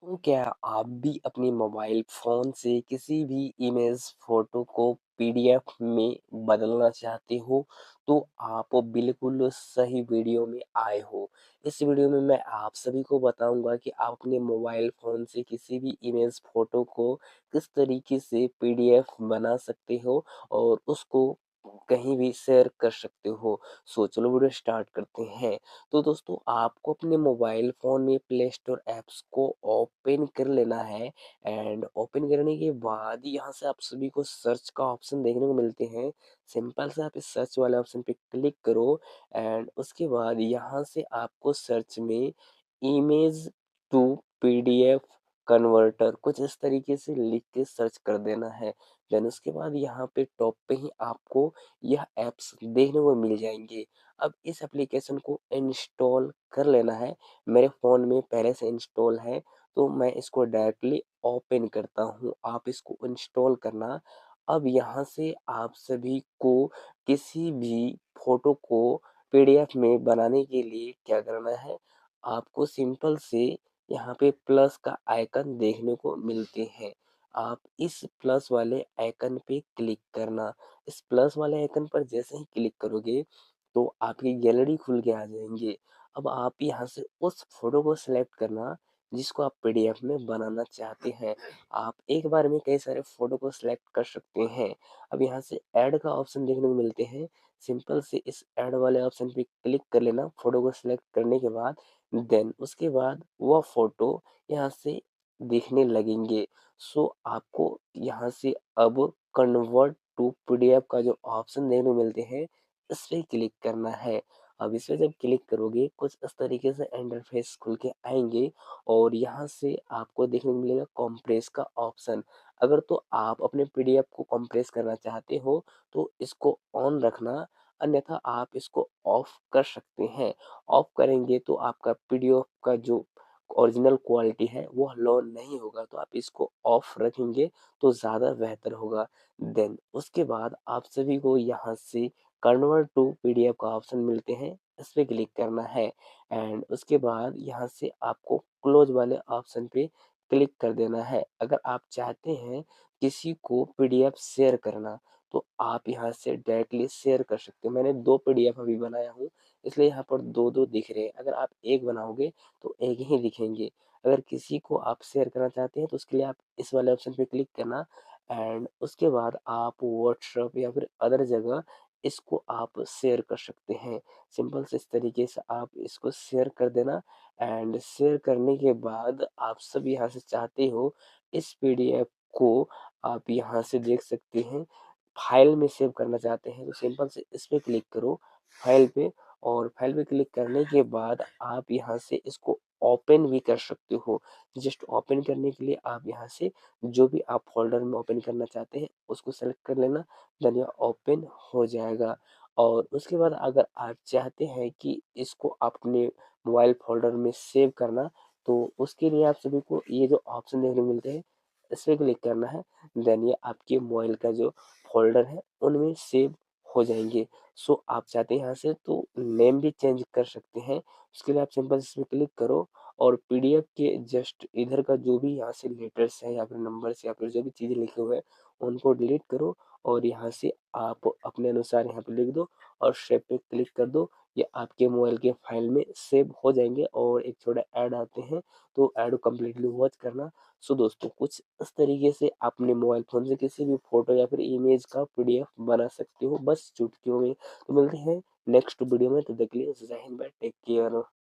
तो क्या आप भी अपने मोबाइल फ़ोन से किसी भी इमेज फ़ोटो को पीडीएफ में बदलना चाहते हो? तो आप बिल्कुल सही वीडियो में आए हो। इस वीडियो में मैं आप सभी को बताऊँगा कि आप अपने मोबाइल फ़ोन से किसी भी इमेज फ़ोटो को किस तरीके से पीडीएफ बना सकते हो और उसको कहीं भी शेयर कर सकते हो। सो चलो वीडियो स्टार्ट करते हैं। तो दोस्तों आपको अपने मोबाइल फ़ोन में प्ले स्टोर ऐप्स को ओपन कर लेना है एंड ओपन करने के बाद यहाँ से आप सभी को सर्च का ऑप्शन देखने को मिलते हैं। सिंपल से आप इस सर्च वाले ऑप्शन पे क्लिक करो एंड उसके बाद यहाँ से आपको सर्च में इमेज टू पीडीएफ कन्वर्टर कुछ इस तरीके से लिख के सर्च कर देना है। देन उसके बाद यहाँ पे टॉप पे ही आपको यह ऐप्स देखने को मिल जाएंगे। अब इस एप्लीकेशन को इंस्टॉल कर लेना है। मेरे फ़ोन में पहले से इंस्टॉल है, तो मैं इसको डायरेक्टली ओपन करता हूँ। आप इसको इंस्टॉल करना। अब यहाँ से आप सभी को किसी भी फ़ोटो को पीडीएफ में बनाने के लिए क्या करना है, आपको सिंपल से यहाँ पे प्लस का आइकन देखने को मिलते हैं। आप इस प्लस वाले आइकन पे क्लिक करना। इस प्लस वाले आइकन पर जैसे ही क्लिक करोगे तो आपकी गैलरी खुल के आ जाएँगे। अब आप यहाँ से उस फ़ोटो को सिलेक्ट करना जिसको आप पीडीएफ में बनाना चाहते हैं। आप एक बार में कई सारे फ़ोटो को सिलेक्ट कर सकते हैं। अब यहाँ से ऐड का ऑप्शन देखने को मिलते हैं। सिंपल से इस ऐड वाले ऑप्शन पे क्लिक कर लेना फ़ोटो को सिलेक्ट करने के बाद। देन उसके बाद वह फ़ोटो यहाँ से दिखने लगेंगे। सो आपको यहाँ से अब कन्वर्ट टू पीडीएफ का जो ऑप्शन देखने को मिलते हैं, इस पे क्लिक करना है। अब इस पे जब क्लिक करोगे कुछ इस तरीके से इंटरफ़ेस खुल के आएँगे और यहाँ से आपको देखने को मिलेगा कंप्रेस का ऑप्शन। अगर तो आप अपने पीडीएफ को कंप्रेस करना चाहते हो, तो इसको ऑन रखना, अन्यथा आप इसको ऑफ कर सकते हैं। ऑफ करेंगे तो आपका पीडीएफ का जो ओरिजिनल क्वालिटी है वो लो नहीं होगा, तो आप इसको ऑफ रखेंगे तो ज़्यादा बेहतर होगा। देन उसके बाद आप सभी को यहाँ से कन्वर्ट टू पीडीएफ का ऑप्शन मिलते हैं, इस पे क्लिक करना है एंड उसके बाद यहाँ से आपको क्लोज वाले ऑप्शन पे क्लिक कर देना है। अगर आप चाहते हैं किसी को पीडीएफ शेयर करना, तो आप यहाँ से डायरेक्टली शेयर कर सकते हो। मैंने 2 पीडीएफ अभी बनाया हूँ, इसलिए यहाँ पर 2-2 दिख रहे हैं। अगर आप एक बनाओगे तो एक ही दिखेंगे। अगर किसी को आप शेयर करना चाहते हैं तो उसके लिए आप इस वाले ऑप्शन पे क्लिक करना एंड उसके बाद आप व्हाट्सएप या फिर अदर जगह इसको आप शेयर कर सकते हैं। सिंपल से इस तरीके से आप इसको शेयर कर देना एंड शेयर करने के बाद आप सब यहाँ से चाहते हो इस पीडीएफ को आप यहाँ से देख सकते हैं। फाइल में सेव करना चाहते हैं तो सिंपल से इस पे क्लिक करो फाइल पे और फाइल पे क्लिक करने के बाद आप यहाँ से इसको ओपन भी कर सकते हो। जस्ट ओपन करने के लिए आप यहाँ से जो भी आप फ़ोल्डर में ओपन करना चाहते हैं उसको सेलेक्ट कर लेना, देन यह ओपन हो जाएगा। और उसके बाद अगर आप चाहते हैं कि इसको अपने मोबाइल फ़ोल्डर में सेव करना, तो उसके लिए आप सभी को ये जो ऑप्शन देखने को मिलते हैं, इस पे क्लिक करना है। देन ये आपके मोबाइल का जो फ़ोल्डर है, उनमें सेव हो जाएँगे। सो आप चाहते हैं यहाँ से तो नेम भी चेंज कर सकते हैं। उसके लिए आप सिंपल इसमें क्लिक करो और पीडीएफ के जस्ट इधर का जो भी यहाँ से लेटर्स हैं या फिर नंबर्स या फिर जो भी चीज़ें लिखे हुए हैं, उनको डिलीट करो और यहाँ से आप अपने अनुसार यहाँ पे लिख दो और सेव पे क्लिक कर दो। ये आपके मोबाइल के फाइल में सेव हो जाएँगे और एक छोटा ऐड आते हैं, तो ऐड को कंप्लीटली वॉच करना। सो दोस्तों कुछ इस तरीके से आप अपने मोबाइल फ़ोन से किसी भी फ़ोटो या फिर इमेज का पीडीएफ बना सकते हो, बस चुटकियों में। तो मिलते हैं नेक्स्ट वीडियो में, तब तक के लिए जय हिंद, बाय, टेक केयर।